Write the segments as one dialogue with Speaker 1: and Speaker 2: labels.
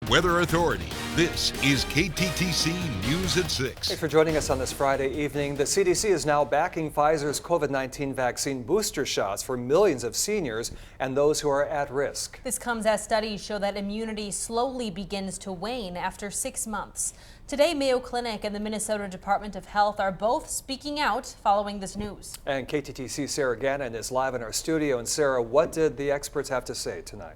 Speaker 1: Weather Authority. This is KTTC News at 6.
Speaker 2: Thanks for joining us on this Friday evening. The CDC is now backing Pfizer's COVID-19 vaccine booster shots for millions of seniors and those who are at risk.
Speaker 3: This comes as studies show that immunity slowly begins to wane after 6 months. Today, Mayo Clinic and the Minnesota Department of Health are both speaking out following this news. And
Speaker 2: KTTC's Sarah Gannon is live in our studio. And Sarah, what did the experts have to say tonight?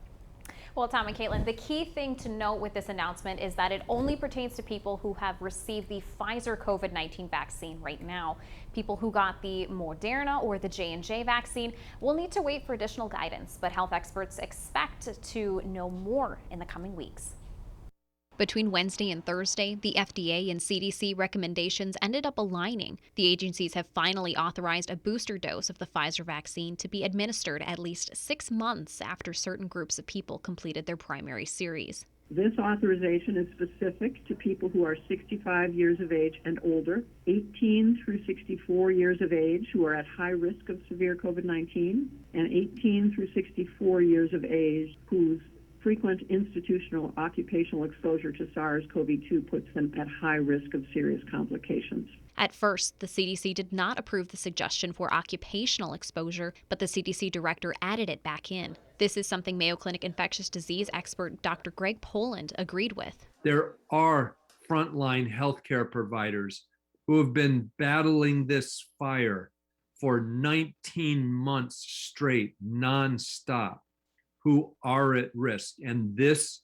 Speaker 4: Well, Tom and Caitlin, the key thing to note with this announcement is that it only pertains to people who have received the Pfizer COVID-19 vaccine right now. People who got the Moderna or the J&J vaccine will need to wait for additional guidance, but health experts expect to know more in the coming weeks.
Speaker 5: Between Wednesday and Thursday, the FDA and CDC recommendations ended up aligning. The agencies have finally authorized a booster dose of the Pfizer vaccine to be administered at least 6 months after certain groups of people completed their primary series.
Speaker 6: This authorization is specific to people who are 65 years of age and older, 18 through 64 years of age who are at high risk of severe COVID-19, and 18 through 64 years of age whose frequent institutional occupational exposure to SARS-CoV-2 puts them at high risk of serious complications.
Speaker 5: At first, the CDC did not approve the suggestion for occupational exposure, but the CDC director added it back in. This is something Mayo Clinic infectious disease expert Dr. Greg Poland agreed with.
Speaker 7: There are frontline healthcare providers who have been battling this fire for 19 months straight, nonstop, who are at risk. And this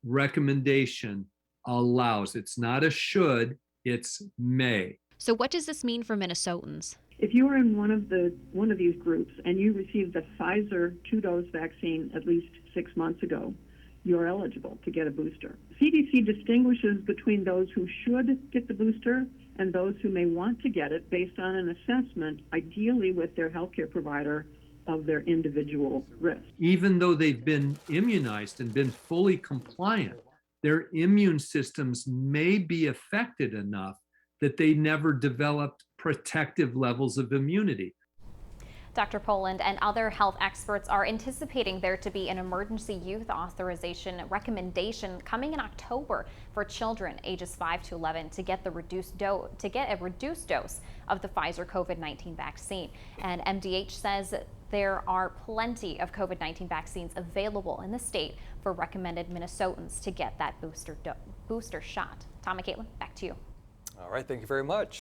Speaker 7: recommendation allows, it's not a should, it's may.
Speaker 5: So what does this mean for Minnesotans?
Speaker 6: If you are in one of these groups and you received the Pfizer 2-dose vaccine at least 6 months ago, you're eligible to get a booster. CDC distinguishes between those who should get the booster and those who may want to get it based on an assessment, ideally with their healthcare provider, of their individual risk.
Speaker 7: Even though they've been immunized and been fully compliant, their immune systems may be affected enough that they never developed protective levels of immunity.
Speaker 4: Dr. Poland and other health experts are anticipating there to be an emergency youth authorization recommendation coming in October for children ages 5 to 11 to get a reduced dose of the Pfizer COVID-19 vaccine. And MDH says there are plenty of COVID-19 vaccines available in the state for recommended Minnesotans to get that booster shot. Tom and Caitlin, back to you.
Speaker 2: All right, thank you very much.